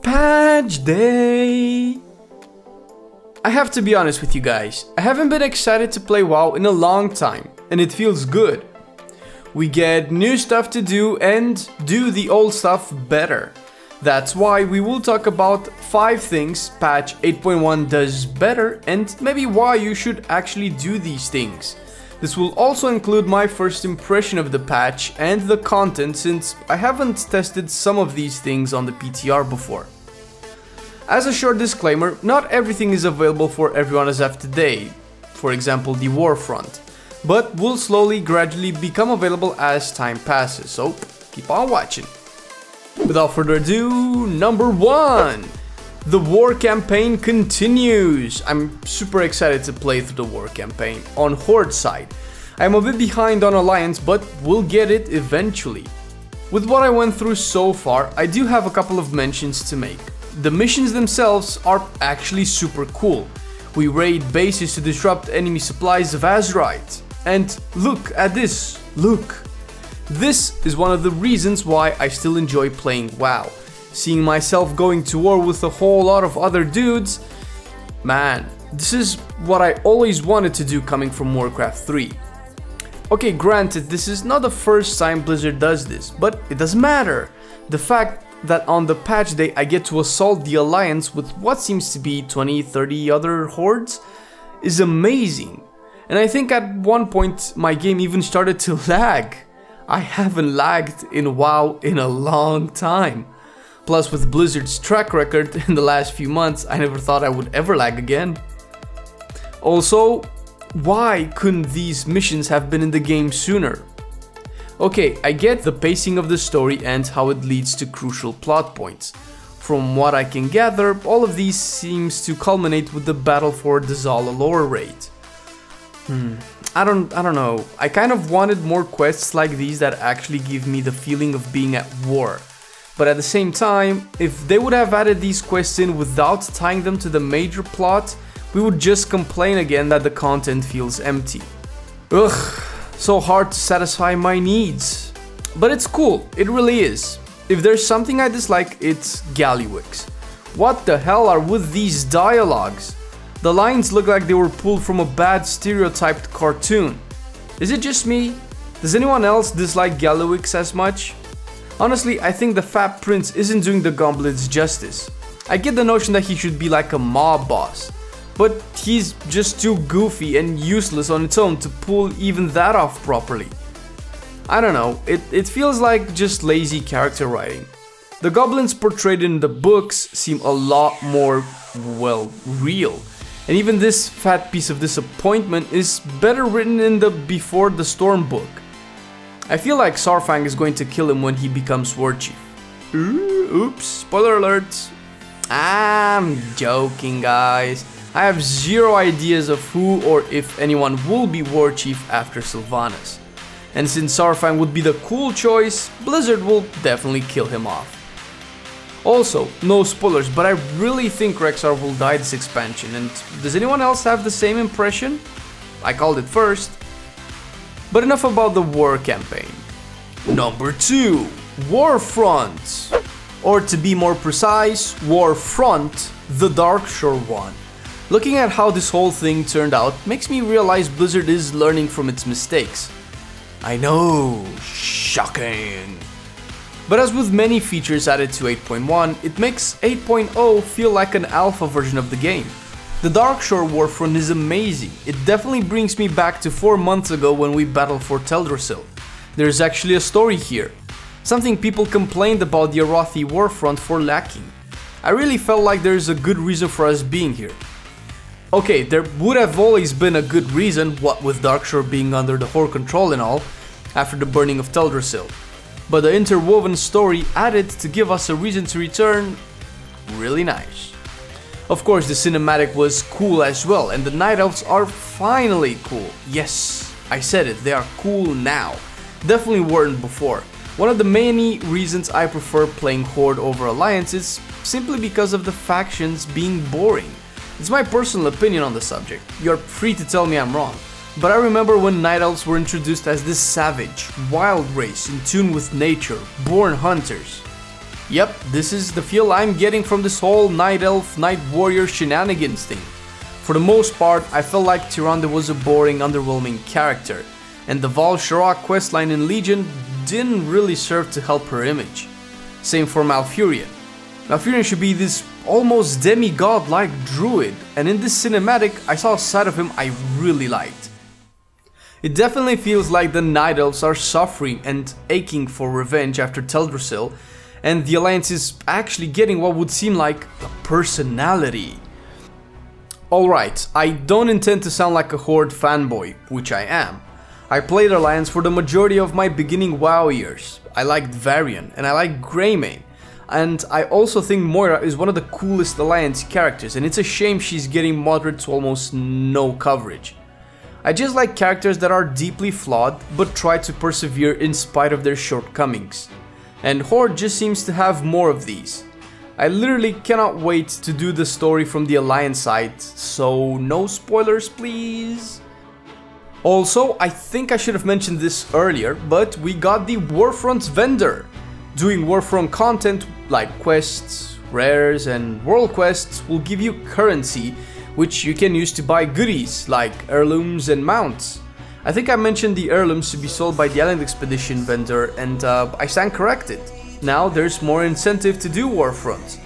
Patch day! I have to be honest with you guys, I haven't been excited to play WoW in a long time, and it feels good. We get new stuff to do and do the old stuff better. That's why we will talk about 5 things patch 8.1 does better and maybe why you should actually do these things. This will also include my first impression of the patch and the content, since I haven't tested some of these things on the PTR before. As a short disclaimer, not everything is available for everyone as of today, for example the Warfront, but will slowly gradually become available as time passes, so keep on watching. Without further ado, number 1! The war campaign continues! I'm super excited to play through the war campaign on Horde side. I'm a bit behind on Alliance, but we'll get it eventually. With what I went through so far, I do have a couple of mentions to make. The missions themselves are actually super cool. We raid bases to disrupt enemy supplies of Azerite. And look at this, look! This is one of the reasons why I still enjoy playing WoW. Seeing myself going to war with a whole lot of other dudes, man, this is what I always wanted to do coming from Warcraft 3. Okay, granted, this is not the first time Blizzard does this, but it doesn't matter. The fact that on the patch day I get to assault the Alliance with what seems to be 20-30 other hordes is amazing. And I think at one point my game even started to lag. I haven't lagged in WoW in a long time. Plus, with Blizzard's track record in the last few months, I never thought I would ever lag again. Also, why couldn't these missions have been in the game sooner? Okay, I get the pacing of the story and how it leads to crucial plot points. From what I can gather, all of these seems to culminate with the battle for the Zala lore raid. I don't know, I kind of wanted more quests like these that actually give me the feeling of being at war. But at the same time, if they would have added these quests in without tying them to the major plot, we would just complain again that the content feels empty. Ugh, so hard to satisfy my needs. But it's cool, it really is. If there's something I dislike, it's Galliwix. What the hell are with these dialogues? The lines look like they were pulled from a bad stereotyped cartoon. Is it just me? Does anyone else dislike Galliwix as much? Honestly, I think the Fat Prince isn't doing the Goblins justice. I get the notion that he should be like a mob boss, but he's just too goofy and useless on its own to pull even that off properly. I don't know, it feels like just lazy character writing. The goblins portrayed in the books seem a lot more, well, real. And even this fat piece of disappointment is better written in the Before the Storm book. I feel like Saurfang is going to kill him when he becomes War Chief. Oops, spoiler alert. I'm joking, guys. I have zero ideas of who or if anyone will be War Chief after Sylvanas. And since Saurfang would be the cool choice, Blizzard will definitely kill him off. Also, no spoilers, but I really think Rexxar will die this expansion, and does anyone else have the same impression? I called it first. But enough about the war campaign. Number 2, Warfront. Or to be more precise, Warfront, the Darkshore one. Looking at how this whole thing turned out makes me realize Blizzard is learning from its mistakes. I know, shocking. But as with many features added to 8.1, it makes 8.0 feel like an alpha version of the game. The Darkshore Warfront is amazing. It definitely brings me back to 4 months ago when we battled for Teldrassil. There's actually a story here. Something people complained about the Arathi Warfront for lacking. I really felt like there's a good reason for us being here. Okay, there would have always been a good reason, what with Darkshore being under the Horde control and all, after the burning of Teldrassil. But the interwoven story added to give us a reason to return, really nice. Of course, the cinematic was cool as well, and the Night Elves are finally cool. Yes, I said it, they are cool now. Definitely weren't before. One of the many reasons I prefer playing Horde over Alliance is simply because of the factions being boring. It's my personal opinion on the subject, you're free to tell me I'm wrong. But I remember when Night Elves were introduced as this savage, wild race in tune with nature, born hunters. Yep, this is the feel I'm getting from this whole Night Elf, Night Warrior shenanigans thing. For the most part, I felt like Tyrande was a boring, underwhelming character, and the Val Sharok questline in Legion didn't really serve to help her image. Same for Malfurion. Malfurion should be this almost demigod-like druid, and in this cinematic I saw a side of him I really liked. It definitely feels like the Night Elves are suffering and aching for revenge after Teldrassil, and the Alliance is actually getting what would seem like a personality. Alright, I don't intend to sound like a Horde fanboy, which I am. I played Alliance for the majority of my beginning WoW years. I liked Varian, and I like Greymane. And I also think Moira is one of the coolest Alliance characters, and it's a shame she's getting moderate to almost no coverage. I just like characters that are deeply flawed, but try to persevere in spite of their shortcomings. And Horde just seems to have more of these. I literally cannot wait to do the story from the Alliance side, so no spoilers please. Also, I think I should have mentioned this earlier, but we got the Warfront vendor. Doing Warfront content like quests, rares and world quests will give you currency, which you can use to buy goodies like heirlooms and mounts. I think I mentioned the heirlooms to be sold by the Island Expedition vendor, and I stand corrected. Now there's more incentive to do Warfront.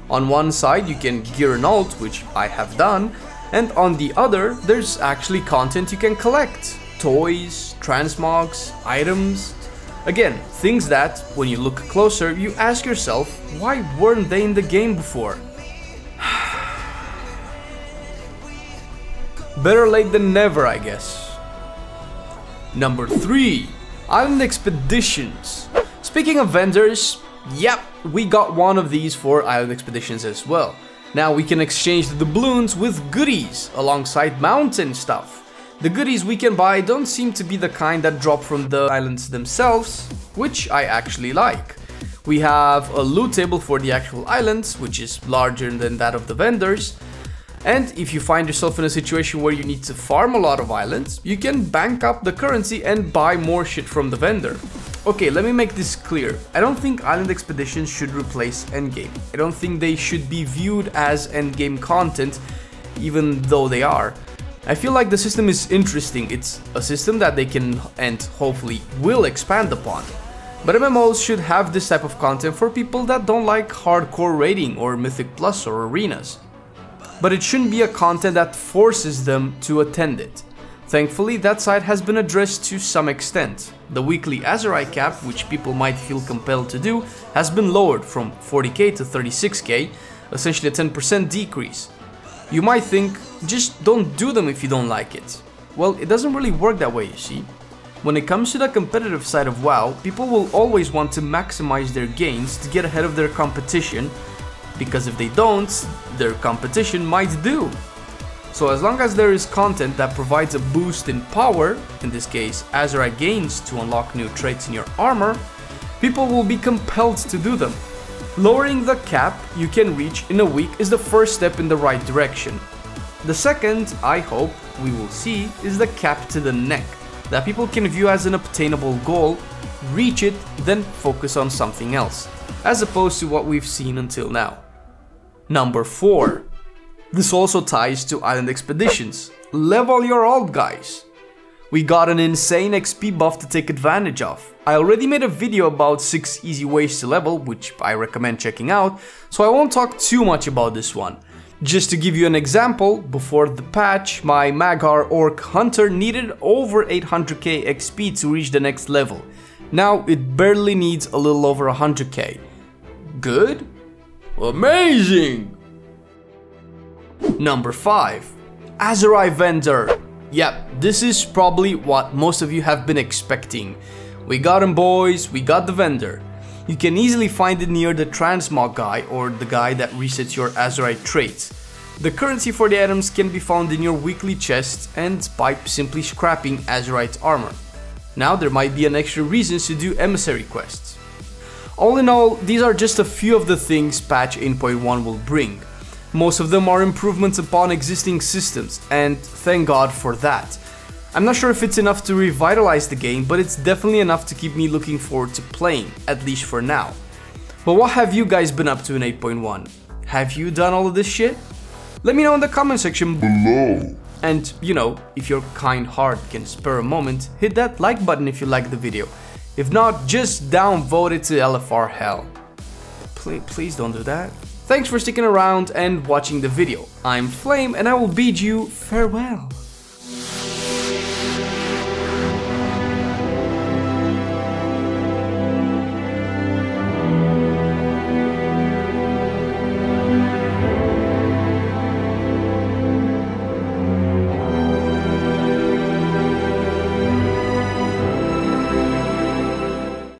On one side you can gear an ult, which I have done, and on the other there's actually content you can collect. Toys, transmogs, items. Again, things that, when you look closer, you ask yourself, why weren't they in the game before? Better late than never, I guess. Number 3. Island Expeditions. Speaking of vendors, yep, we got one of these for Island Expeditions as well. Now we can exchange the doubloons with goodies alongside mountain stuff. The goodies we can buy don't seem to be the kind that drop from the islands themselves, which I actually like. We have a loot table for the actual islands, which is larger than that of the vendors. And if you find yourself in a situation where you need to farm a lot of islands, you can bank up the currency and buy more shit from the vendor. Okay, let me make this clear. I don't think Island Expeditions should replace endgame. I don't think they should be viewed as endgame content, even though they are. I feel like the system is interesting. It's a system that they can and hopefully will expand upon. But MMOs should have this type of content for people that don't like hardcore raiding or Mythic Plus or arenas. But it shouldn't be a content that forces them to attend it. Thankfully, that side has been addressed to some extent. The weekly Azerite cap, which people might feel compelled to do, has been lowered from 40k to 36k, essentially a 10% decrease. You might think, just don't do them if you don't like it. Well, it doesn't really work that way, you see. When it comes to the competitive side of WoW, people will always want to maximize their gains to get ahead of their competition, because if they don't, their competition might do. So as long as there is content that provides a boost in power, in this case Azerite gains to unlock new traits in your armor, people will be compelled to do them. Lowering the cap you can reach in a week is the first step in the right direction. The second, I hope, we will see is the cap to the neck, that people can view as an obtainable goal, reach it, then focus on something else, as opposed to what we've seen until now. Number 4. This also ties to Island Expeditions. Level your ult, guys. We got an insane XP buff to take advantage of. I already made a video about 6 easy ways to level, which I recommend checking out, so I won't talk too much about this one. Just to give you an example, before the patch, my Maghar Orc Hunter needed over 800k XP to reach the next level. Now it barely needs a little over 100k. Good? Amazing! Number 5. Azerite vendor. Yep, this is probably what most of you have been expecting. We got him, boys, we got the vendor. You can easily find it near the transmog guy, or the guy that resets your Azerite traits. The currency for the items can be found in your weekly chests and by simply scrapping Azerite armor. Now there might be an extra reasons to do emissary quests. All in all, these are just a few of the things patch 8.1 will bring. Most of them are improvements upon existing systems, and thank God for that. I'm not sure if it's enough to revitalize the game, but it's definitely enough to keep me looking forward to playing, at least for now. But what have you guys been up to in 8.1? Have you done all of this shit? Let me know in the comment section below. And, you know, if your kind heart can spare a moment, hit that like button if you like the video. If not, just downvote it to LFR hell. Please don't do that. Thanks for sticking around and watching the video. I'm Flame and I will bid you farewell.